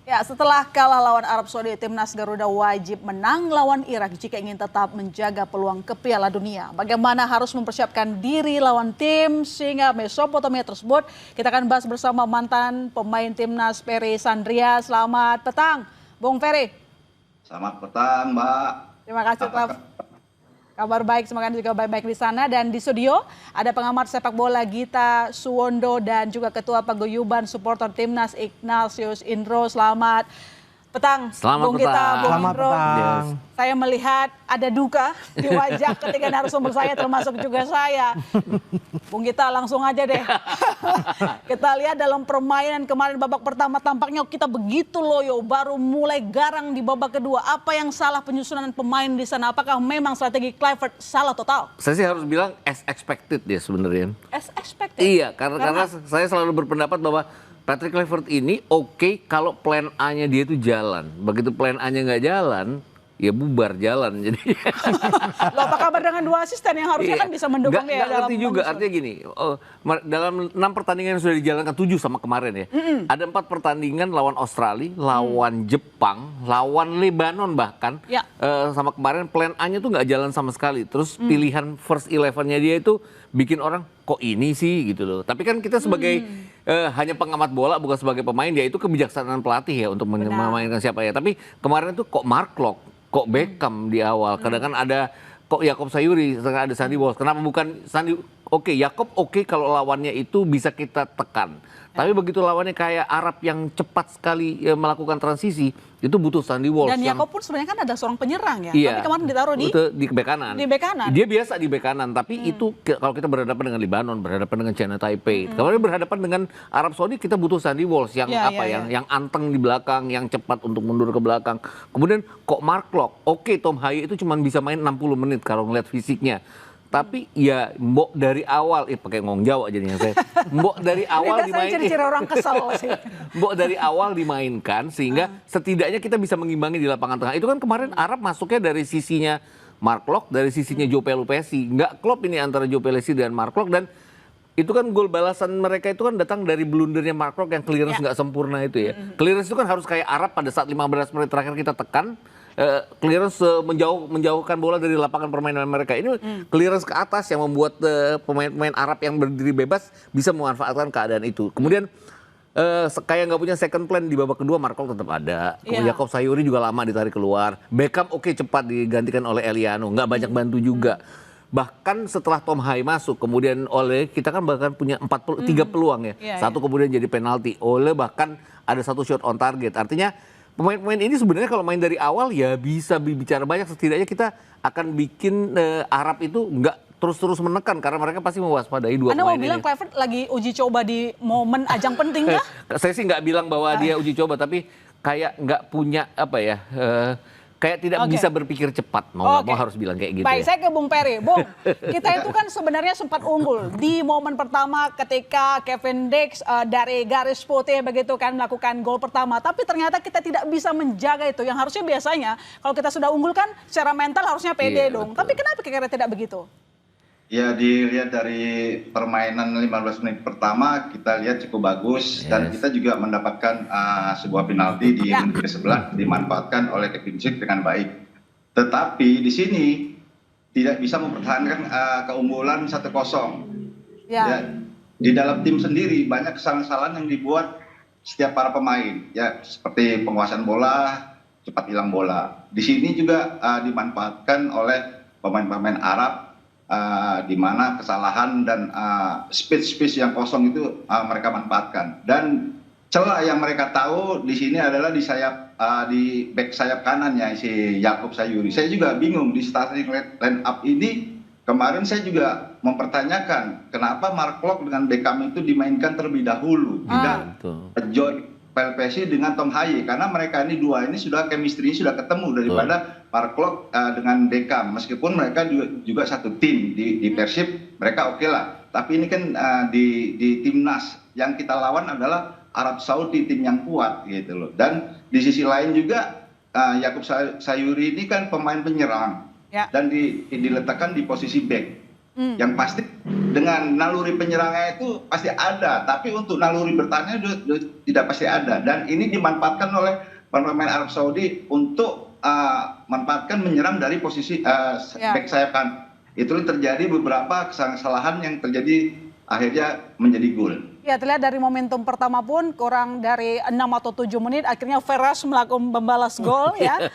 Ya, setelah kalah lawan Arab Saudi, timnas Garuda wajib menang lawan Irak jika ingin tetap menjaga peluang ke Piala Dunia. Bagaimana harus mempersiapkan diri lawan tim sehingga Mesopotamia tersebut? Kita akan bahas bersama mantan pemain timnas Ferry Sandria. Selamat petang, Bung Ferry. Selamat petang, Mbak. Terima kasih telah kabar baik, semoga juga baik-baik di sana. Dan di studio ada pengamat sepak bola Gita Suwondo dan juga Ketua Paguyuban Supporter Timnas Ignatius Indro. Selamat petang, Selamat Bung petang. Gita, Bung Selamat Indro. petang. Saya melihat ada duka di wajah ketiga narasumber saya, termasuk juga saya. Bung Gita, langsung aja deh. Kita lihat dalam permainan kemarin babak pertama tampaknya kita begitu loyo, baru mulai garang di babak kedua. Apa yang salah penyusunan pemain di sana? Apakah memang strategi Kluivert salah total? Saya sih harus bilang as expected ya sebenarnya. As expected. Iya, karena saya selalu berpendapat bahwa Patrick Kluivert ini oke kalau plan A-nya dia itu jalan. Begitu plan A-nya nggak jalan, ya bubar jalan. Jadi Loh, apa kabar dengan dua asisten yang harusnya kan bisa mendukung dia nggak dalam ngerti juga. menyusun? Artinya gini, dalam 6 pertandingan yang sudah dijalankan 7 sama kemarin ya. Ada 4 pertandingan lawan Australia, lawan Jepang, lawan Lebanon bahkan. Ya. Sama kemarin plan A-nya tuh nggak jalan sama sekali. Terus pilihan first 11-nya dia itu bikin orang kok ini sih gitu loh. Tapi kan kita sebagai hanya pengamat bola bukan sebagai pemain, ya itu kebijaksanaan pelatih ya untuk memainkan siapa ya. Tapi kemarin tuh kok Mark Locke, kok Beckham di awal. Kadang kan ada kok Yakob Sayuri, ada Sandy Walsh. Kenapa bukan Sandy? Oke, Yakob oke kalau lawannya itu bisa kita tekan. Tapi begitu lawannya kayak Arab yang cepat sekali melakukan transisi, itu butuh Sandy Walsh. Dan Yakob pun sebenarnya kan ada seorang penyerang ya. Iya, Tapi kemarin ditaruh di bek kanan. di bek kanan. Dia biasa di bek kanan, tapi itu kalau kita berhadapan dengan Lebanon, berhadapan dengan China Taipei. Kemarin berhadapan dengan Arab Saudi, kita butuh Sandy Walsh yang yang anteng di belakang, yang cepat untuk mundur ke belakang. Kemudian kok Mark Locke, oke Tom Haye itu cuma bisa main 60 menit kalau ngeliat fisiknya. Tapi ya mbok dari awal, pakai ngomong Jawa jadinya saya. Mbok dari awal dimainkan. Ciri-ciri orang kesal sih. Mbok dari awal dimainkan sehingga setidaknya kita bisa mengimbangi di lapangan tengah. Itu kan kemarin Arab masuknya dari sisinya Mark Locke, dari sisinya Joe Pelupessy. Nggak klop ini antara Joe Pelupessy dan Mark Locke, dan itu kan gol balasan mereka itu kan datang dari blundernya Mark Locke yang clearance nggak sempurna itu ya. Clearance itu kan harus kayak Arab pada saat 15 menit terakhir kita tekan. Clearance menjauhkan bola dari lapangan permainan mereka. Ini clearance ke atas yang membuat pemain-pemain Arab yang berdiri bebas bisa memanfaatkan keadaan itu. Kemudian kayak nggak punya second plan di babak kedua, Mark Locke tetap ada. Kemudian Yakob Sayuri juga lama ditarik keluar. Beckham cepat digantikan oleh Eliano, nggak banyak bantu juga. Bahkan setelah Tom Haye masuk, kemudian kita kan bahkan punya 3 peluang ya. Satu kemudian jadi penalti. Bahkan ada 1 shot on target. Artinya pemain-pemain ini sebenarnya kalau main dari awal ya bisa bicara banyak, setidaknya kita akan bikin Arab itu nggak terus-terus menekan karena mereka pasti mewaspadai 2 pemain ini. Anda mau bilang Kluivert lagi uji coba di momen ajang penting kah? Saya sih nggak bilang bahwa dia uji coba, tapi kayak nggak punya kayak tidak bisa berpikir cepat, mau harus bilang kayak gitu. Baik, ya. saya ke Bung Ferry. Bung, kita itu kan sebenarnya sempat unggul di momen pertama ketika Kevin Dix dari garis putih begitu kan melakukan gol pertama. Tapi ternyata kita tidak bisa menjaga itu. Yang harusnya biasanya kalau kita sudah unggul kan secara mental harusnya pede dong. Betul. Tapi kenapa kira-kira tidak begitu? Ya, dilihat dari permainan 15 menit pertama kita lihat cukup bagus. Dan kita juga mendapatkan sebuah penalti di menit ke-11 dimanfaatkan oleh Kevin Dix dengan baik. Tetapi di sini tidak bisa mempertahankan keunggulan 1-0. Ya, di dalam tim sendiri banyak kesalahan-kesalahan yang dibuat setiap para pemain, ya seperti penguasaan bola, cepat hilang bola. Di sini juga dimanfaatkan oleh pemain-pemain Arab. Di mana kesalahan dan space yang kosong itu mereka manfaatkan, dan celah yang mereka tahu di sini adalah di sayap di back sayap kanannya si Yakob Sayuri. Saya juga bingung di starting line up ini. Kemarin saya juga mempertanyakan kenapa Mark Locke dengan Beckham itu dimainkan terlebih dahulu, tidak Joe Pelupessy dengan Tom Haye, karena mereka ini dua ini sudah chemistry sudah ketemu daripada Mark Locke dengan Beckham. Meskipun mereka juga satu tim di Persib, mereka oke lah. Tapi ini kan di timnas yang kita lawan adalah Arab Saudi, tim yang kuat gitu loh. Dan di sisi lain juga Yakob Sayuri ini kan pemain penyerang dan diletakkan di posisi back. Yang pasti dengan naluri penyerangnya itu pasti ada, tapi untuk naluri bertahannya tidak pasti ada. Dan ini dimanfaatkan oleh pemain Arab Saudi untuk manfaatkan menyerang dari posisi back sayap kan. Itu terjadi beberapa kesalahan yang terjadi akhirnya menjadi gol. Ya, terlihat dari momentum pertama pun kurang dari 6 atau 7 menit akhirnya Veras melakukan membalas gol ya.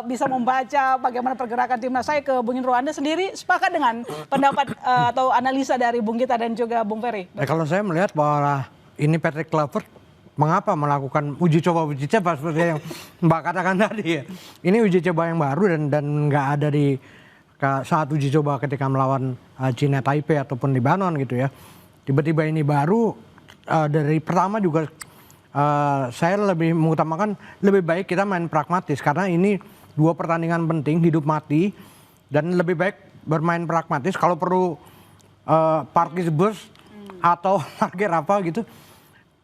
Bisa membaca bagaimana pergerakan timnas. Saya ke Bung Indro, Anda sendiri sepakat dengan pendapat atau analisa dari Bung Gita dan juga Bung Ferry? Kalau saya melihat bahwa ini Patrick Kluivert mengapa melakukan uji coba seperti yang Mbak katakan tadi ya. Ini uji coba yang baru dan nggak ada di saat uji coba ketika melawan China Taipei ataupun Lebanon gitu ya. Tiba-tiba ini baru dari pertama juga saya lebih mengutamakan lebih baik kita main pragmatis karena ini 2 pertandingan penting hidup mati dan lebih baik bermain pragmatis kalau perlu parkir bus atau parkir apa gitu.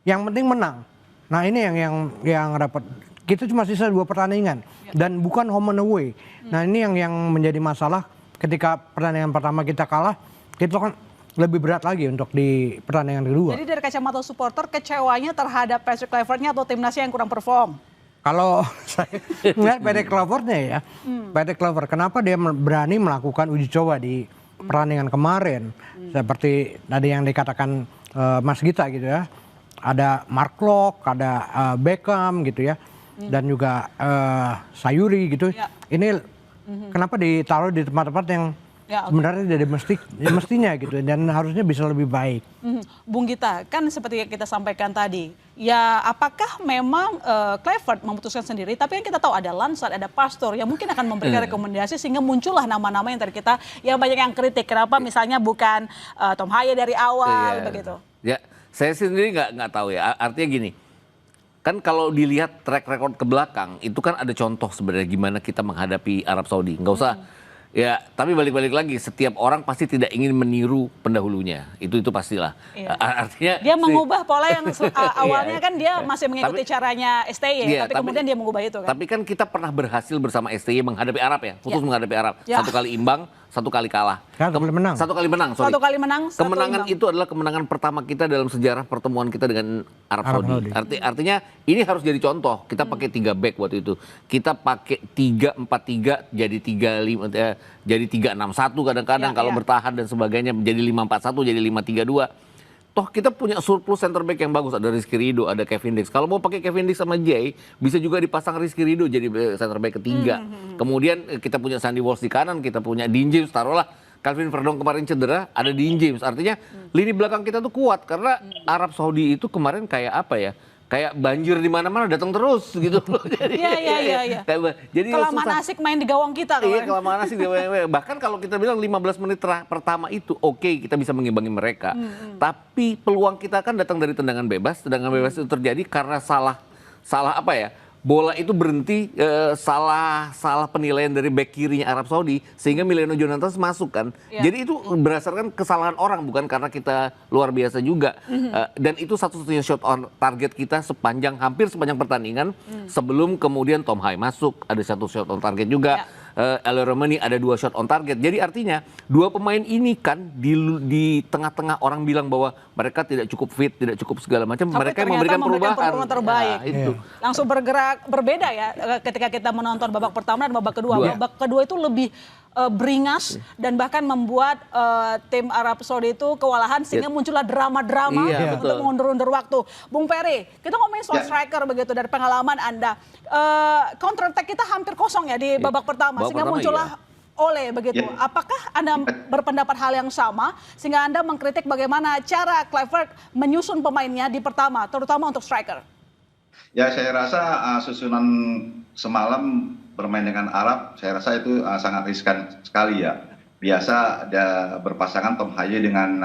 Yang penting menang. Nah ini yang dapat. Kita cuma sisa 2 pertandingan dan bukan home and away. Nah ini yang menjadi masalah ketika pertandingan pertama kita kalah, kita kan lebih berat lagi untuk di pertandingan kedua. Jadi dari kacamata supporter kecewanya terhadap Patrick Kluivertnya atau timnasnya yang kurang perform? Kalau saya melihat Patrick Kluivertnya ya, Patrick Kluivert kenapa dia berani melakukan uji coba di pertandingan kemarin, seperti tadi yang dikatakan Mas Gita gitu ya, ada Mark Locke, ada Beckham gitu ya, dan juga Sayuri gitu. Ya. Ini kenapa ditaruh di tempat-tempat yang sebenarnya tidak mestinya gitu dan harusnya bisa lebih baik. Bung Gita, kan seperti yang kita sampaikan tadi, ya apakah memang Kluivert memutuskan sendiri, tapi yang kita tahu ada Lansat, ada Pastor yang mungkin akan memberikan rekomendasi sehingga muncullah nama-nama yang dari kita yang banyak yang kritik. Kenapa misalnya bukan Tom Haye dari awal begitu? Ya, saya sendiri nggak tahu ya. Artinya gini, kan kalau dilihat track record ke belakang itu kan ada contoh sebenarnya gimana kita menghadapi Arab Saudi. Nggak usah. Ya, tapi balik-balik lagi, setiap orang pasti tidak ingin meniru pendahulunya. Itu pastilah. Iya. Artinya dia mengubah pola yang awalnya kan dia masih mengikuti caranya STY, tapi kemudian dia mengubah itu kan. Tapi kan kita pernah berhasil bersama STY menghadapi Arab ya, khusus menghadapi Arab. 1 kali imbang, 1 kali kalah. 1 kali menang. 1 kali menang, sorry. 1 kali menang, 1 kemenangan imbang. itu adalah kemenangan pertama kita dalam sejarah pertemuan kita dengan Arab Saudi. Artinya ini harus jadi contoh. Kita pakai 3 back waktu itu. Kita pakai 3-4-3 jadi 3-5 jadi 3-6-1 kadang-kadang kalau bertahan dan sebagainya menjadi 5-4-1 jadi 5-3-2. Toh kita punya surplus center back yang bagus, ada Rizky Ridho, ada Kevin Dix. Kalau mau pakai Kevin Dix sama Jay, bisa juga dipasang Rizky Ridho jadi center back ketiga. Kemudian kita punya Sandy Walsh di kanan, kita punya Dean James, taruhlah Calvin Verdong kemarin cedera, ada Dean James. Artinya lini belakang kita tuh kuat karena Arab Saudi itu kemarin kayak apa ya? Kayak banjir di mana-mana datang terus gitu loh. Iya. Jadi kelamaan asik main di gawang kita. Iya, kelamaan asik di gawang. Bahkan kalau kita bilang 15 menit pertama itu oke, kita bisa mengimbangi mereka. Tapi peluang kita kan datang dari tendangan bebas. Tendangan bebas itu terjadi karena salah apa ya? Bola itu berhenti salah penilaian dari back kirinya Arab Saudi sehingga Mileno Jonatas masuk kan. Jadi itu berdasarkan kesalahan orang bukan karena kita luar biasa juga. Dan itu satu-satunya shot on target kita hampir sepanjang pertandingan sebelum kemudian Tom Haye masuk, ada 1 shot on target juga. El Romani ada 2 shot on target. Jadi artinya 2 pemain ini kan di tengah-tengah orang bilang bahwa mereka tidak cukup fit, tidak cukup segala macam. Mereka memberikan perubahan terbaik. Nah, itu. Langsung bergerak berbeda ya ketika kita menonton babak pertama dan babak kedua. Babak kedua itu lebih beringas dan bahkan membuat tim Arab Saudi itu kewalahan sehingga muncullah drama-drama untuk mengundur-undur waktu. Bung Ferry, kita ngomongin soal striker begitu dari pengalaman Anda. Counter attack kita hampir kosong ya di babak pertama sehingga muncullah Ole begitu. Apakah Anda berpendapat hal yang sama sehingga Anda mengkritik bagaimana cara Kluivert menyusun pemainnya di pertama terutama untuk striker? Ya, saya rasa susunan semalam bermain dengan Arab, saya rasa itu sangat riskan sekali ya. Biasa ada berpasangan Tom Haye dengan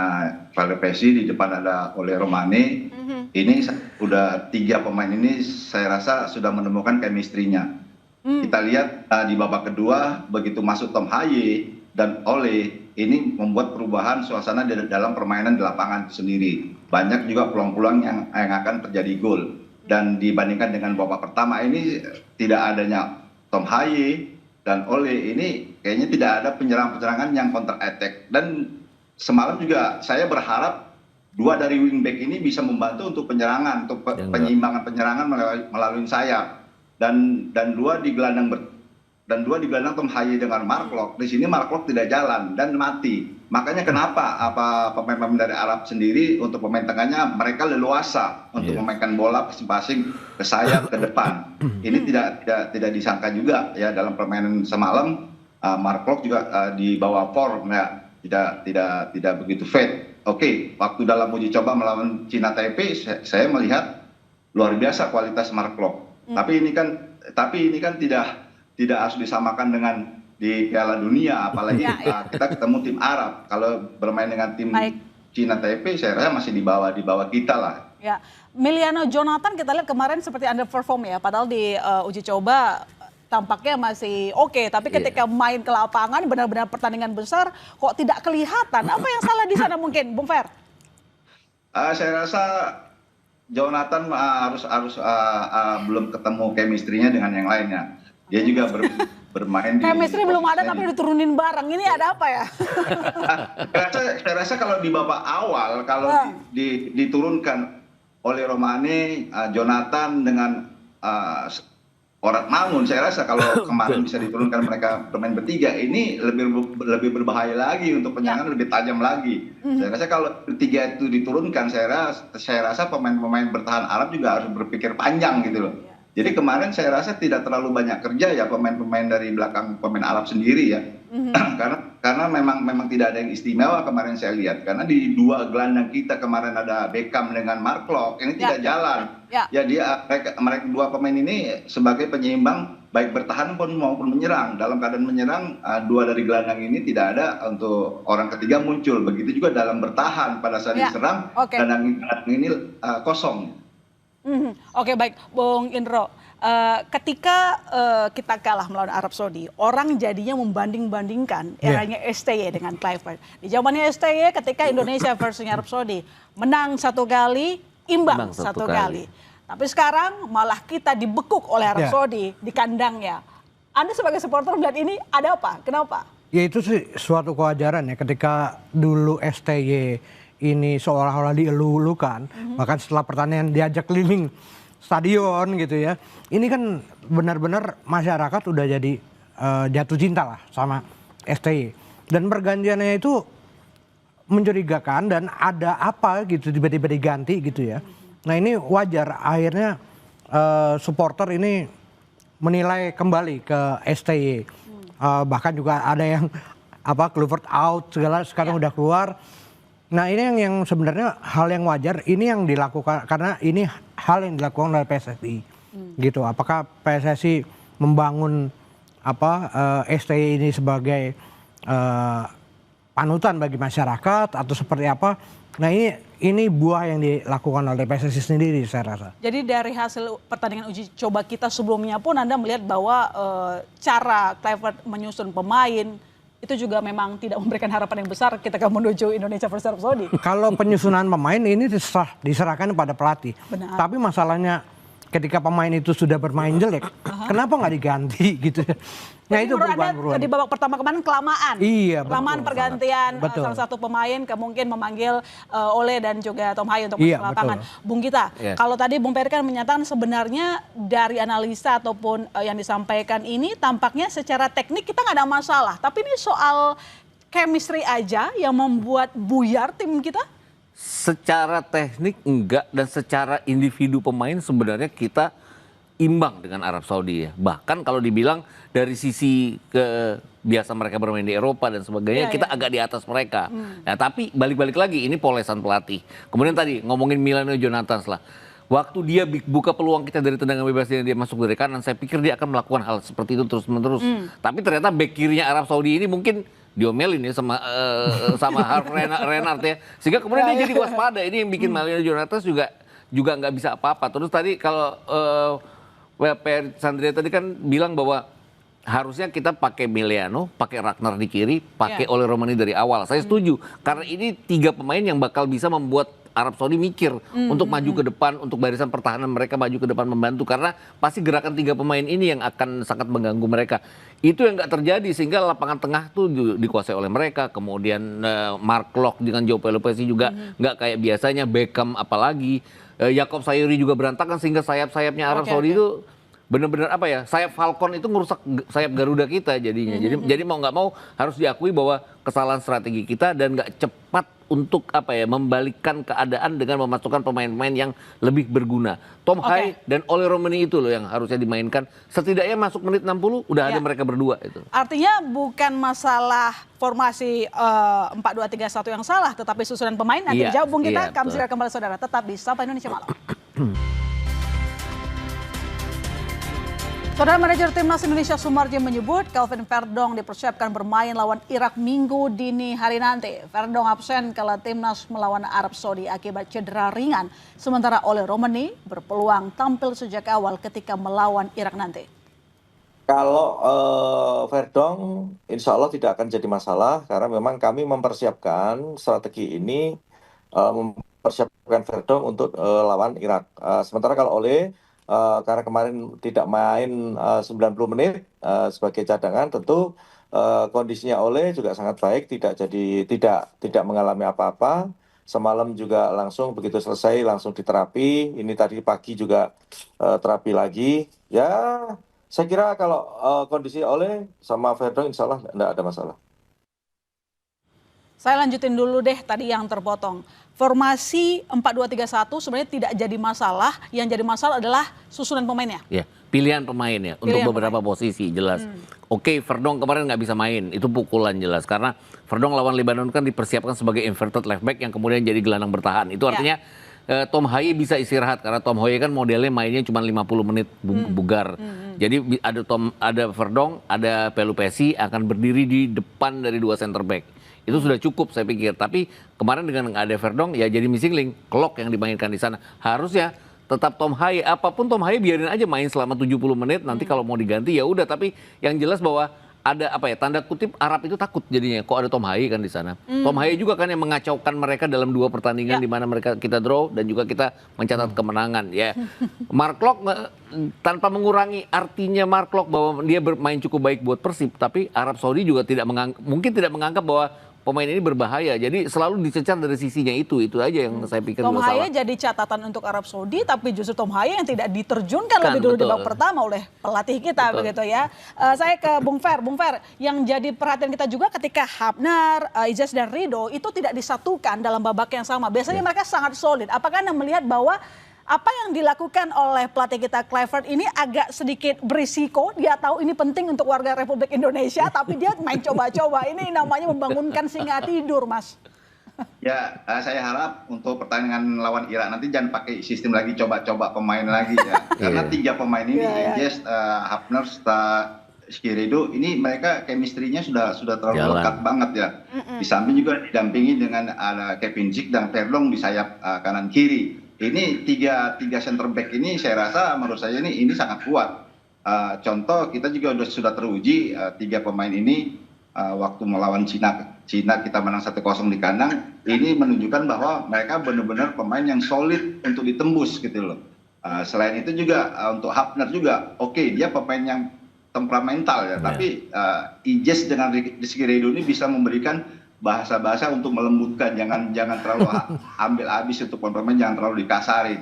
Valde Pessi, di depan ada Ole Romani. Ini udah 3 pemain ini saya rasa sudah menemukan chemistry-nya. Kita lihat di babak kedua begitu masuk Tom Haye dan Ole, ini membuat perubahan suasana dalam permainan di lapangan sendiri. Banyak juga peluang-peluang yang akan terjadi gol. Dan dibandingkan dengan babak pertama ini tidak adanya Tom Haye dan Ole, ini kayaknya tidak ada penyerangan yang counter attack. Dan semalam juga saya berharap dua dari wingback ini bisa membantu untuk penyerangan, untuk penyeimbangan penyerangan melalui sayap. Dan dua di gelandang Tom Haye dengan Mark Locke. Di sini Mark Locke tidak jalan dan mati. Makanya kenapa pemain-pemain dari Arab sendiri untuk pemain tengahnya mereka leluasa untuk memainkan bola masing-masing ke sayap ke depan. Ini tidak disangka juga ya dalam permainan semalam. Mark Locke juga di bawah form ya. Tidak begitu fit. Oke, waktu dalam uji coba melawan Cina Taipei, saya melihat luar biasa kualitas Mark Locke. Tapi ini kan tidak harus disamakan dengan di Piala Dunia, apalagi kita ketemu tim Arab. Kalau bermain dengan tim Cina Taipei, saya rasa masih di bawah kita lah. Ya, Miliano Jonathan kita lihat kemarin seperti underperform ya, padahal di uji coba tampaknya masih oke, tapi ketika main ke lapangan benar-benar pertandingan besar kok tidak kelihatan. Apa yang salah di sana mungkin, Bung Fer? Saya rasa Jonathan harus belum ketemu chemistry-nya dengan yang lainnya. Dia juga bermain di chemistry belum ada tapi diturunin bareng. Ini ada apa ya? Saya rasa kalau di babak awal kalau diturunkan oleh Romane, Jonathan dengan Orat Mangun, saya rasa kalau kemarin bisa diturunkan mereka bermain bertiga, ini lebih berbahaya lagi untuk penyerangan, lebih tajam lagi. Saya rasa kalau bertiga itu diturunkan, saya rasa pemain-pemain bertahan Arab juga harus berpikir panjang gitu loh. Jadi kemarin saya rasa tidak terlalu banyak kerja ya pemain-pemain dari belakang pemain Arab sendiri ya. Karena memang tidak ada yang istimewa kemarin saya lihat. Karena di dua gelandang kita kemarin ada Beckham dengan Mark Locke, ini tidak jalan. Ya mereka dua pemain ini sebagai penyeimbang baik bertahan maupun menyerang. Dalam keadaan menyerang, dua dari gelandang ini tidak ada untuk orang ketiga muncul. Begitu juga dalam bertahan pada saat diserang, gelandang ini kosong. Oke, baik, Bung Indro. Ketika kita kalah melawan Arab Saudi, orang jadinya membanding-bandingkan eranya STY dengan Kluivert. Di zamannya STY ketika Indonesia versus Arab Saudi menang 1 kali, imbang 1 kali. Tapi sekarang malah kita dibekuk oleh Arab Saudi di kandangnya. Anda sebagai supporter melihat ini ada apa? Kenapa? Ya itu sih suatu kewajaran ya ketika dulu STY ini seolah-olah dielu-elukan, bahkan setelah pertandingan diajak keliling stadion gitu ya. Ini kan benar-benar masyarakat udah jadi jatuh cinta lah sama STY. Dan pergantiannya itu mencurigakan dan ada apa gitu tiba-tiba diganti gitu ya. Nah ini wajar akhirnya supporter ini menilai kembali ke STY. Bahkan juga ada yang Kluivert out segala sekarang udah keluar. Nah ini yang sebenarnya hal yang wajar, ini yang dilakukan karena ini hal yang dilakukan oleh PSSI gitu. Apakah PSSI membangun STY ini sebagai panutan bagi masyarakat atau seperti apa? Nah ini buah yang dilakukan oleh PSSI sendiri saya rasa. Jadi dari hasil pertandingan uji coba kita sebelumnya pun Anda melihat bahwa cara Kluivert menyusun pemain itu juga memang tidak memberikan harapan yang besar ketika menuju Indonesia versus Arab Saudi. Kalau penyusunan pemain ini diserahkan pada pelatih. Benar. Tapi masalahnya ketika pemain itu sudah bermain jelek, kenapa nggak diganti gitu? Nah itu perubahan-perubahan. Di babak pertama kemarin kelamaan. Iya, kelamaan pergantian salah satu pemain mungkin memanggil Ole dan juga Tom Haye untuk masuk lapangan. Bung Gita, kalau tadi Bung Peri kan menyatakan sebenarnya dari analisa ataupun yang disampaikan ini tampaknya secara teknik kita nggak ada masalah. Tapi ini soal chemistry aja yang membuat buyar tim kita? Secara teknik enggak, dan secara individu pemain sebenarnya kita imbang dengan Arab Saudi ya. Bahkan kalau dibilang dari sisi biasa mereka bermain di Eropa dan sebagainya, kita agak di atas mereka. Nah tapi balik-balik lagi ini polesan pelatih. Kemudian tadi ngomongin Miliano Jonathan lah. Waktu dia buka peluang kita dari tendangan bebas dan dia masuk dari kanan, saya pikir dia akan melakukan hal seperti itu terus-menerus. Tapi ternyata bek kirinya Arab Saudi ini mungkin diomelin ya sama Harv Renard ya. Sehingga kemudian dia jadi waspada. Ini yang bikin Miliano Jonathan juga nggak bisa apa-apa. Terus tadi kalau Per Sandria tadi kan bilang bahwa harusnya kita pakai Miliano, pakai Ragnar di kiri, pakai Ole Romani dari awal. Saya setuju karena ini 3 pemain yang bakal bisa membuat Arab Saudi mikir untuk maju ke depan, untuk barisan pertahanan mereka maju ke depan membantu, karena pasti gerakan 3 pemain ini yang akan sangat mengganggu mereka. Itu yang nggak terjadi, sehingga lapangan tengah tuh dikuasai oleh mereka. Kemudian Mark Locke dengan Joe Pelopesi juga nggak kayak biasanya, Beckham apalagi. Yakob Sayuri juga berantakan, sehingga sayap-sayapnya Arab Saudi itu benar-benar apa ya, sayap Falcon itu ngerusak sayap Garuda kita jadinya. Jadi mau nggak mau harus diakui bahwa kesalahan strategi kita dan nggak cepat untuk apa ya, membalikkan keadaan dengan memasukkan pemain-pemain yang lebih berguna. Tom Hai dan Ole Romani itu loh yang harusnya dimainkan. Setidaknya masuk menit 60 udah ada mereka berdua itu. Artinya bukan masalah formasi 4-2-3-1 yang salah, tetapi susunan pemain. Nanti dijawab Bung Gita, kami segera kembali saudara, tetap di Sapa Indonesia Malam. Saudara, manajer Timnas Indonesia Sumarji menyebut Kelvin Verdong dipersiapkan bermain lawan Irak Minggu dini hari nanti. Verdong absen kala Timnas melawan Arab Saudi akibat cedera ringan. Sementara Ole Romani berpeluang tampil sejak awal ketika melawan Irak nanti. Kalau Verdong insya Allah tidak akan jadi masalah, karena memang kami mempersiapkan strategi ini, mempersiapkan Verdong untuk lawan Irak. Sementara kalau Ole karena kemarin tidak main 90 menit sebagai cadangan, tentu kondisinya Ole juga sangat baik, tidak mengalami apa-apa. Semalam juga langsung begitu selesai langsung diterapi. Ini tadi pagi juga terapi lagi. Ya, saya kira kalau kondisi Ole sama Verdong insya Allah tidak ada masalah. Saya lanjutin dulu deh tadi yang terpotong. Formasi 4-2-3-1 sebenarnya tidak jadi masalah. Yang jadi masalah adalah susunan pemainnya. Ya, pilihan pemainnya untuk beberapa posisi jelas. Oke, Verdong kemarin nggak bisa main, itu pukulan jelas. Karena Verdong lawan Lebanon kan dipersiapkan sebagai inverted left back yang kemudian jadi gelandang bertahan. Itu artinya Tom Hai bisa istirahat, karena Tom Hai kan modelnya mainnya cuma 50 menit bugar. Jadi ada Verdong, ada Pelupesi akan berdiri di depan dari 2 center back. Itu sudah cukup saya pikir. Tapi kemarin dengan nggak ada Verdong ya jadi missing link. Klok yang dimainkan di sana. Harusnya tetap Tom Hai. Apapun Tom Hai biarin aja main selama 70 menit. Nanti kalau mau diganti ya udah. Tapi yang jelas bahwa ada apa ya, tanda kutip Arab itu takut jadinya. Kok ada Tom Hai kan di sana. Tom Hai juga kan yang mengacaukan mereka dalam 2 pertandingan di mana mereka kita draw dan juga kita mencatat kemenangan ya. Mark Locke tanpa mengurangi artinya Mark Locke bahwa dia bermain cukup baik buat Persib, tapi Arab Saudi juga mungkin tidak menganggap bahwa pemain ini berbahaya, jadi selalu dicecar dari sisinya itu aja yang saya pikir Tom juga salah. Hai jadi catatan untuk Arab Saudi, tapi justru Tom Hai yang tidak diterjunkan lebih dulu di babak pertama oleh pelatih kita begitu ya. Saya ke Bung Fer, yang jadi perhatian kita juga ketika Hafnar, Ijaz dan Rido itu tidak disatukan dalam babak yang sama. Biasanya mereka sangat solid. Apakah Anda melihat bahwa apa yang dilakukan oleh pelatih kita Kluivert ini agak sedikit berisiko? Dia tahu ini penting untuk warga Republik Indonesia, tapi dia main coba-coba. Ini namanya membangunkan singa tidur, Mas. Ya, saya harap untuk pertandingan lawan Irak nanti jangan pakai sistem lagi coba-coba pemain lagi ya. Karena 3 pemain ini, Ijaz, Hafnar, Skiredo, ini mereka chemistry-nya sudah terlalu lekat banget ya. Di samping juga didampingi dengan ada Kevin Ziek dan Verdong di sayap kanan kiri. Ini tiga center back ini saya rasa menurut saya ini sangat kuat. Contoh kita juga sudah teruji 3 pemain ini waktu melawan Cina kita menang 1-0 di kandang. Ini menunjukkan bahwa mereka benar-benar pemain yang solid untuk ditembus gitu loh. Selain itu juga untuk Hafnar juga dia pemain yang temperamental ya. Tapi Ijaz dengan Rizky Ridho ini bisa memberikan bahasa-bahasa untuk melembutkan, jangan terlalu ambil habis untuk pemain, jangan terlalu dikasari.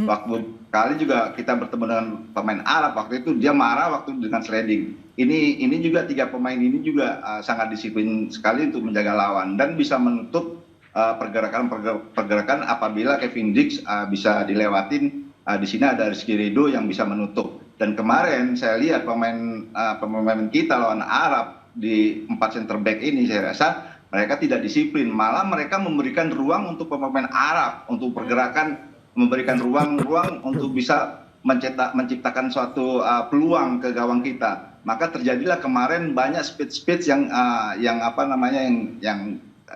Waktu kali juga kita bertemu dengan pemain Arab waktu itu dia marah waktu dengan sliding. Ini juga 3 pemain ini juga sangat disiplin sekali untuk menjaga lawan dan bisa menutup pergerakan apabila Kevin Dix bisa dilewatin. Di sini ada Rizky Ridho yang bisa menutup. Dan kemarin saya lihat pemain kita lawan Arab di 4 center back ini saya rasa mereka tidak disiplin, malah mereka memberikan ruang untuk pemain Arab untuk pergerakan, memberikan ruang untuk bisa menciptakan suatu peluang ke gawang kita. Maka terjadilah kemarin banyak speed yang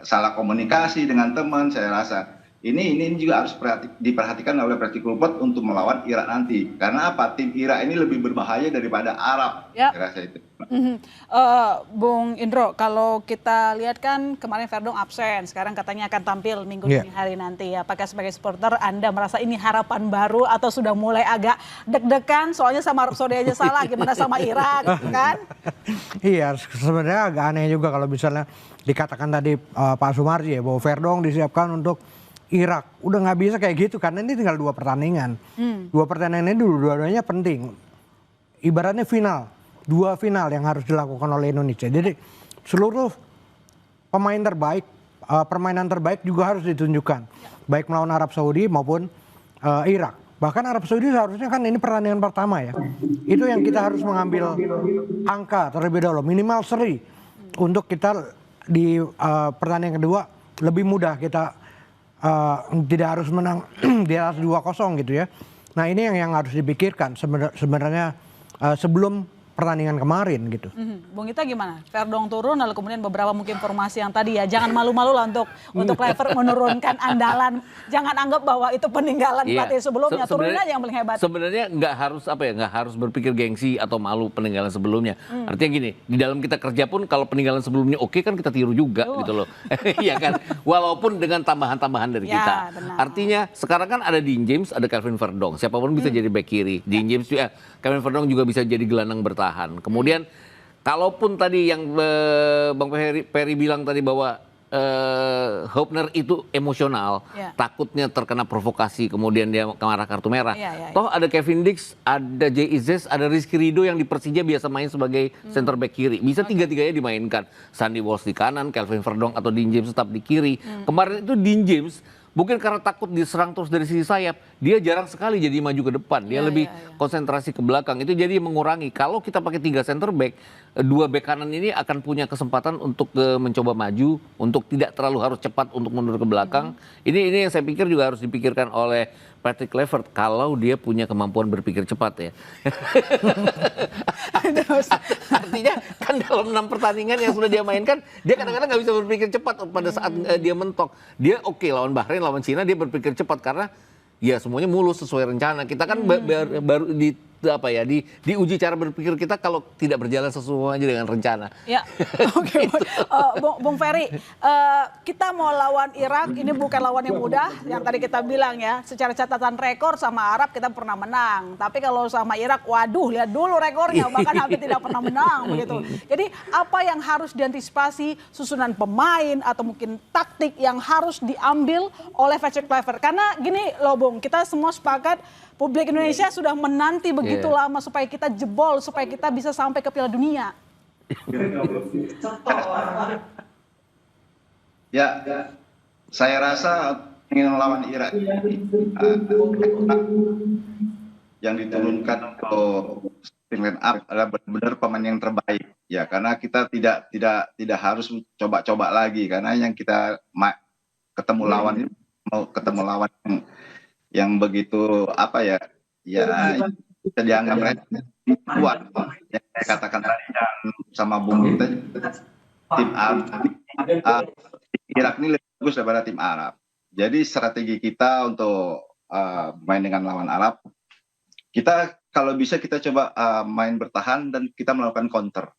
salah komunikasi dengan teman. Saya rasa ini juga harus diperhatikan oleh pelatih klub untuk melawan Irak nanti. Karena apa? Tim Irak ini lebih berbahaya daripada Arab. Ya. Saya rasa itu. Bung Indro, kalau kita lihat kan kemarin Verdong absen, sekarang katanya akan tampil minggu dini hari nanti. Apakah sebagai supporter Anda merasa ini harapan baru atau sudah mulai agak deg-degan? Soalnya sama Arab Saudi aja salah, gimana sama Irak, kan? Iya, sebenarnya agak aneh juga kalau misalnya dikatakan tadi Pak Sumarji ya bahwa Verdong disiapkan untuk Irak. Udah nggak bisa kayak gitu karena ini tinggal 2 pertandingan. 2 pertandingan ini dua-duanya penting. Ibaratnya final. 2 final yang harus dilakukan oleh Indonesia. Jadi seluruh pemain terbaik, permainan terbaik juga harus ditunjukkan. Baik melawan Arab Saudi maupun Irak. Bahkan Arab Saudi seharusnya kan ini pertandingan pertama ya. Itu yang kita harus mengambil angka terlebih dahulu. Minimal seri. Untuk kita di pertandingan kedua lebih mudah kita tidak harus menang di atas 2-0 gitu ya. Nah ini yang harus dipikirkan sebenarnya sebelum pertandingan kemarin gitu. Bung Ita gimana? Verdong turun lalu kemudian beberapa mungkin formasi yang tadi ya, jangan malu-malu lah untuk Kluivert menurunkan andalan. Jangan anggap bahwa itu peninggalan pelatih sebelumnya. Turunin aja yang paling hebat. Sebenarnya nggak harus berpikir gengsi atau malu peninggalan sebelumnya. Artinya gini, di dalam kita kerja pun kalau peninggalan sebelumnya oke kan kita tiru juga gitu loh. Iya kan? Walaupun dengan tambahan-tambahan dari kita. Benar. Artinya sekarang kan ada Dean James, ada Calvin Verdong. Siapapun bisa jadi back kiri. Dean James juga, Calvin Verdong juga bisa jadi gelandang bertahan. Kemudian kalaupun tadi yang Bang Peri bilang tadi bahwa Hopner itu emosional, takutnya terkena provokasi, kemudian dia marah kartu merah. Toh ada Kevin Dix, ada Jay Izzes, ada Rizky Ridho yang di Persija biasa main sebagai center back kiri. Bisa tiga-tiganya dimainkan. Sandy Walsh di kanan, Calvin Verdong atau Dean James tetap di kiri. Kemarin itu Dean James mungkin karena takut diserang terus dari sisi sayap, dia jarang sekali jadi maju ke depan. Dia lebih konsentrasi ke belakang. Itu jadi mengurangi. Kalau kita pakai 3 center back, 2 back kanan ini akan punya kesempatan untuk mencoba maju, untuk tidak terlalu harus cepat untuk mundur ke belakang. Ini yang saya pikir juga harus dipikirkan oleh Patrick Kluivert kalau dia punya kemampuan berpikir cepat ya. Artinya kan dalam 6 pertandingan yang sudah dia mainkan, dia kadang-kadang nggak bisa berpikir cepat pada saat dia mentok. Dia oke lawan Bahrain, lawan Cina dia berpikir cepat karena ya semuanya mulus sesuai rencana. Kita kan baru diuji cara berpikir kita kalau tidak berjalan sesuai aja dengan rencana. Ya, oke. Bung Ferry, kita mau lawan Irak, ini bukan lawan yang mudah. Yang tadi kita bilang ya, secara catatan rekor sama Arab kita pernah menang. Tapi kalau sama Irak, waduh, lihat dulu rekornya, bahkan hampir tidak pernah menang begitu. Jadi apa yang harus diantisipasi, susunan pemain atau mungkin taktik yang harus diambil oleh Patrick Kluivert? Karena gini loh Bung, kita semua sepakat publik Indonesia sudah menanti begitu lama supaya kita jebol, supaya kita bisa sampai ke Piala Dunia. Ya, saya rasa ingin melawan Irak yang diturunkan untuk tim line up adalah benar-benar pemain yang terbaik. Ya, karena kita tidak harus coba-coba lagi karena yang kita ketemu lawan ini mau ketemu lawan yang begitu bisa dianggap kuat. Yang saya katakan tadi sama Bung kita tim Arab, Irak ini lebih bagus daripada tim Arab. Jadi strategi kita untuk main dengan lawan Arab, kita kalau bisa kita coba main bertahan dan kita melakukan counter.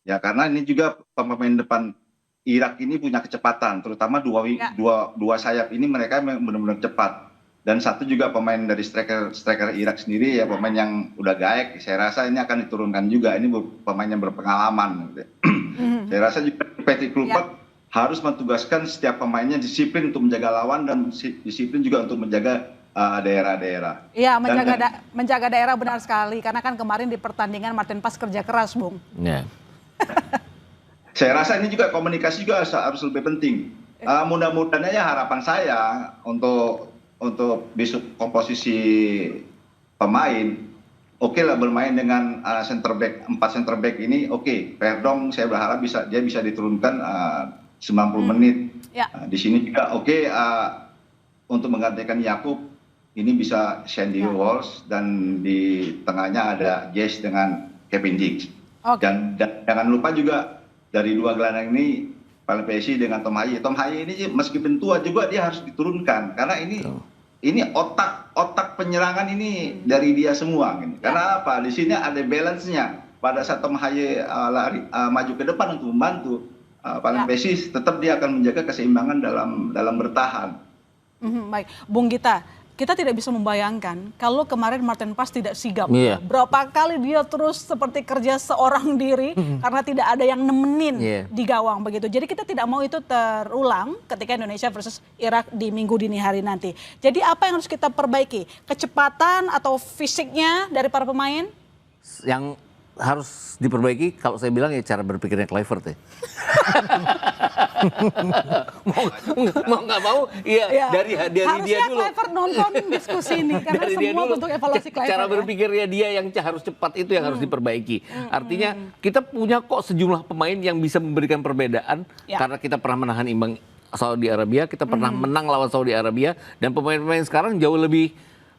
Ya karena ini juga pemain depan Irak ini punya kecepatan, terutama dua sayap ini mereka benar-benar cepat. Dan satu juga pemain dari striker Irak sendiri ya pemain yang udah gaek. Saya rasa ini akan diturunkan juga. Ini pemain yang berpengalaman. Saya rasa juga Patrick Kluivert harus mentugaskan setiap pemainnya disiplin untuk menjaga lawan dan disiplin juga untuk menjaga daerah-daerah. Iya, menjaga daerah benar sekali. Karena kan kemarin di pertandingan Martin Pas kerja keras, Bung. Ya. Saya rasa ini juga komunikasi juga harus lebih penting. Mudah-mudahan ya harapan saya untuk besok komposisi pemain oke lah bermain dengan 4 center back ini oke. Verdong saya berharap dia bisa diturunkan 90 menit. Di sini juga oke untuk menggantikan Yakub ini bisa Sandy Walsh dan di tengahnya ada Jess dengan Kevin Dix. Dan jangan lupa juga dari 2 gelandang ini Paling PSI dengan Tom Haye. Tom Haye ini meskipun tua juga dia harus diturunkan karena ini otak penyerangan ini dari dia semua. Gitu. Karena apa? Di sini ada balance-nya. Pada saat Tom Haye maju ke depan untuk membantu, paling PSI tetap dia akan menjaga keseimbangan dalam bertahan. Baik, Bung Gita, kita tidak bisa membayangkan kalau kemarin Martin Paes tidak sigap. Iya. Berapa kali dia terus seperti kerja seorang diri karena tidak ada yang nemenin di gawang begitu. Jadi kita tidak mau itu terulang ketika Indonesia versus Irak di minggu dini hari nanti. Jadi apa yang harus kita perbaiki? Kecepatan atau fisiknya dari para pemain? Yang harus diperbaiki kalau saya bilang ya cara berpikirnya Kluivert ya. mau nggak mau iya dari dia dulu. Harusnya Kluivert nonton diskusi ini karena Dari dia semua dulu, bentuk evaluasi Kluivert. cara berpikirnya dia yang harus cepat itu yang harus diperbaiki. Artinya kita punya kok sejumlah pemain yang bisa memberikan perbedaan karena kita pernah menahan imbang Saudi Arabia, kita pernah menang lawan Saudi Arabia, dan pemain-pemain sekarang jauh lebih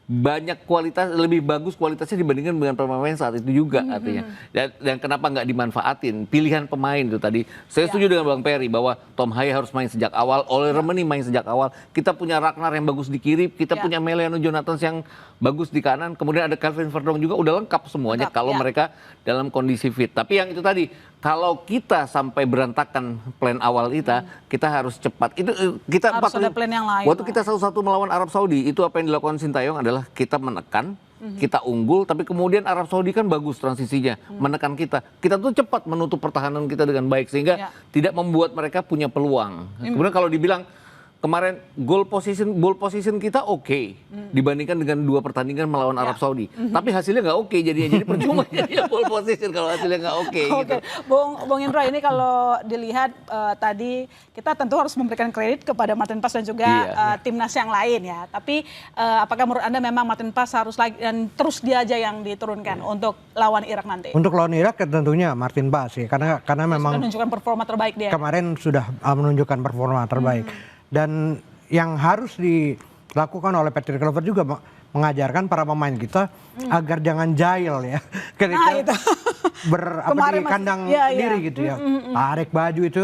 banyak kualitas, lebih bagus kualitasnya dibandingkan dengan pemain saat itu juga artinya. Dan kenapa nggak dimanfaatin pilihan pemain itu tadi. Saya setuju dengan Bang Peri bahwa Tom Haye harus main sejak awal, Ole Remeni main sejak awal. Kita punya Ragnar yang bagus di kiri, kita punya Meliano Jonathans yang bagus di kanan, kemudian ada Calvin Verdong juga, udah lengkap semuanya kalau mereka dalam kondisi fit. Tapi yang itu tadi, kalau kita sampai berantakan plan awal kita harus cepat. Itu kita harus ada plan yang lain. waktu kita 1-1 melawan Arab Saudi, itu apa yang dilakukan Sintayong adalah kita menekan, kita unggul, tapi kemudian Arab Saudi kan bagus transisinya, menekan kita. Kita tuh cepat menutup pertahanan kita dengan baik sehingga tidak membuat mereka punya peluang. Kemudian kalau dibilang kemarin ball position kita oke dibandingkan dengan 2 pertandingan melawan Arab Saudi. Tapi hasilnya nggak oke jadinya. Jadi percuma jadi ball position kalau hasilnya nggak oke. Gitu. Bung Indra, ini kalau dilihat tadi kita tentu harus memberikan kredit kepada Martin Paes dan juga timnas yang lain ya. Tapi apakah menurut Anda memang Martin Paes harus lagi dan terus dia aja yang diturunkan untuk lawan Irak nanti? Untuk lawan Irak tentunya Martin Paes ya, karena memang menunjukkan performa terbaik dia. Kemarin sudah menunjukkan performa terbaik. Dan yang harus dilakukan oleh Patrick Kluivert juga mengajarkan para pemain kita agar jangan jahil ya ketika di kandang sendiri gitu ya. Tarik baju itu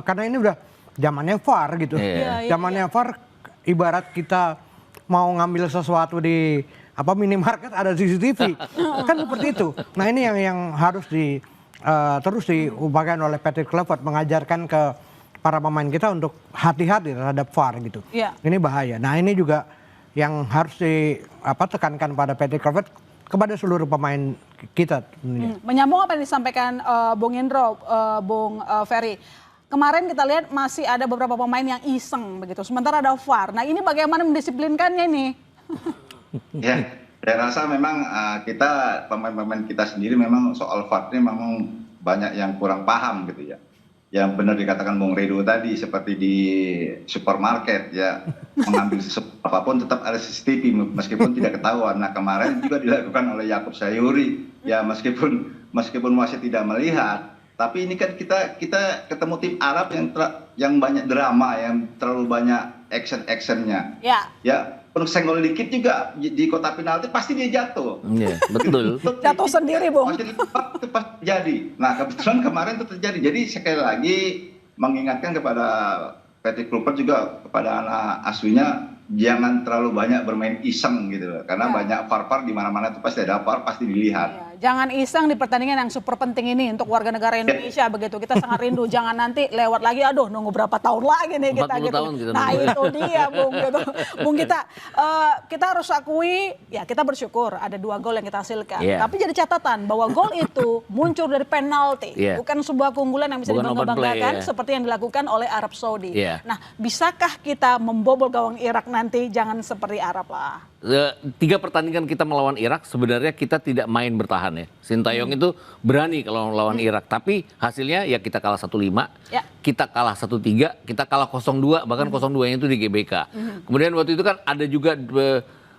karena ini udah zamannya VAR gitu. Zamannya VAR ibarat kita mau ngambil sesuatu di minimarket ada CCTV. Kan seperti itu. Nah, ini yang harus terus diupayakan oleh Patrick Kluivert, mengajarkan ke para pemain kita untuk hati-hati terhadap VAR gitu. Ini bahaya. Nah, ini juga yang harus ditekankan pada Patrick Kluivert kepada seluruh pemain kita. Menyambung apa yang disampaikan Bung Indro, Bung Ferry. Kemarin kita lihat masih ada beberapa pemain yang iseng begitu. Sementara ada VAR. Nah, ini bagaimana mendisiplinkannya nih? Ya, saya rasa memang kita pemain-pemain kita sendiri memang soal VAR ini memang banyak yang kurang paham gitu ya. Yang benar dikatakan Bung Redo tadi, seperti di supermarket ya, mengambil sesuatu apapun tetap ada CCTV meskipun tidak ketahuan. Nah, kemarin juga dilakukan oleh Yakub Sayuri ya, meskipun masih tidak melihat, tapi ini kan kita ketemu tim Arab yang banyak drama, yang terlalu banyak actionnya. Ya, senggol dikit juga di kotak penalti pasti dia jatuh. Iya, betul. Jatuh sendiri, Bung. Itu pasti terjadi. Nah, kebetulan kemarin itu terjadi. Jadi sekali lagi mengingatkan kepada Patrick Kluivert juga kepada anak asuhnya, jangan terlalu banyak bermain iseng gitu. Karena banyak VAR di mana-mana itu pasti ada VAR, pasti dilihat. Jangan iseng di pertandingan yang super penting ini untuk warga negara Indonesia begitu. Kita sangat rindu. Jangan nanti lewat lagi, aduh nunggu berapa tahun lagi nih kita gitu. Tahun kita nah itu dia Bung gitu. Bung kita harus akui ya, kita bersyukur ada 2 gol yang kita hasilkan. Tapi jadi catatan bahwa gol itu muncul dari penalti. Bukan sebuah keunggulan yang bisa dibangga-banggakan seperti yang dilakukan oleh Arab Saudi. Nah, bisakah kita membobol gawang Irak nanti? Jangan seperti Arab lah. 3 pertandingan kita melawan Irak sebenarnya kita tidak main bertahan ya. Sintayong itu berani kalau melawan Irak, tapi hasilnya ya kita kalah 1-5, kita kalah 1-3, kita kalah 0-2, bahkan 0-2-nya itu di GBK. Kemudian waktu itu kan ada juga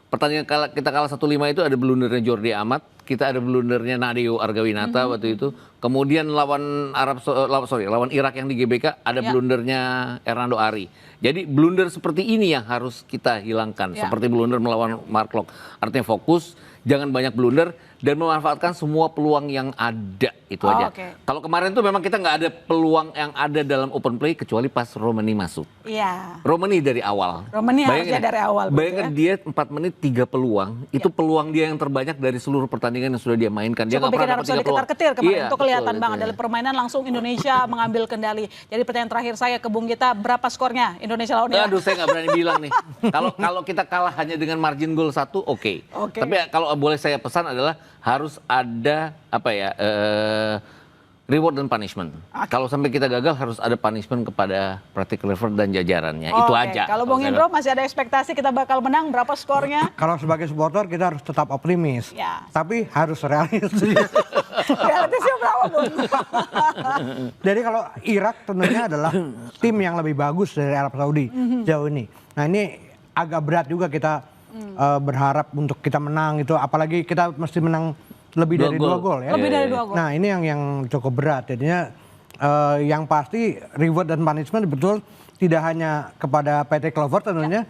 pertandingan kita kalah 1-5 itu ada blundernya Jordi Amat, kita ada blundernya Nadeo Argawinata waktu itu. Kemudian lawan lawan Irak yang di GBK ada blundernya Hernando Ari. Jadi blunder seperti ini yang harus kita hilangkan. Seperti blunder melawan Mark Locke. Artinya fokus, jangan banyak blunder dan memanfaatkan semua peluang yang ada. Itu aja. Kalau kemarin tuh memang kita nggak ada peluang yang ada dalam open play kecuali pas Romani masuk. Iya. Romani dari awal. Romani harusnya dari awal. Bayangkan dia 4 menit 3 peluang. Itu peluang dia yang terbanyak dari seluruh pertandingan yang sudah dia mainkan. Dia Cukup bikin Arab Saudi ketar-ketir kemarin. Itu kelihatan banget. Iya. Dari permainan langsung Indonesia mengambil kendali. Jadi pertanyaan terakhir saya ke Bung Gita, berapa skornya Indonesia lawan Irak? Aduh, saya nggak berani bilang nih. Kalau kita kalah hanya dengan margin gol 1, oke. Tapi kalau boleh saya pesan adalah harus ada reward dan punishment. Kalau sampai kita gagal harus ada punishment kepada Patrick Kluivert dan jajarannya. Itu aja. Kalau Bung Indro masih ada ekspektasi kita bakal menang, berapa skornya? Kalau sebagai supporter kita harus tetap optimis. Ya. Tapi harus realistis. Realistisnya berapa, Bung? Jadi kalau Irak tentunya adalah tim yang lebih bagus dari Arab Saudi jauh ini. Nah ini agak berat juga kita berharap untuk kita menang itu. Apalagi kita mesti menang lebih dari 2 gol ya. Lebih dari 2 gol. Nah ini yang cukup berat. Jadinya yang pasti reward dan punishment betul tidak hanya kepada PT Kluivert tentunya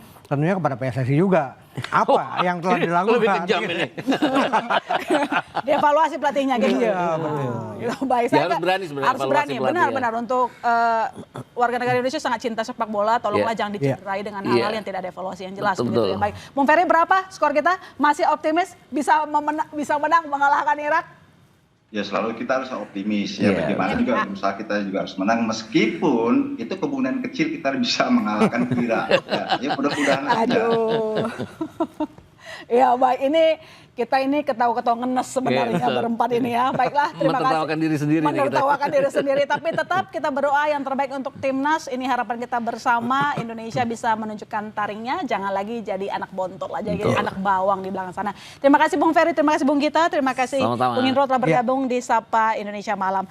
kepada PSSI juga. Apa yang telah dilakukan? Lebih kejam ini. Dievaluasi pelatihnya gitu. Iya, betul. Baik, Ya, harus berani sebenarnya harus evaluasi berani, pelatih, benar-benar untuk warga negara Indonesia sangat cinta sepak bola, tolonglah jangan dicederai dengan hal-hal yang tidak ada evaluasi yang jelas. Begitu ya. Baik, Bung Ferry berapa skor kita? Masih optimis bisa menang mengalahkan Irak? Ya selalu kita harus optimis ya, bagaimana juga usaha kita juga harus menang meskipun itu kemungkinan kecil kita bisa mengalahkan Irak. Ya mudah-mudahan aja. Aduh. Ya baik, ini kita ini ketawa-ketawa ngenes sebenarnya berempat ini ya. Baiklah, terima kasih. Menertawakan diri sendiri. Menertawakan diri sendiri, tapi tetap kita berdoa yang terbaik untuk timnas. Ini harapan kita bersama, Indonesia bisa menunjukkan taringnya, jangan lagi jadi anak bontot aja, jadi anak bawang di belakang sana. Terima kasih Bung Ferry, terima kasih Bung Gita, terima kasih Bung Indro telah bergabung di Sapa Indonesia Malam.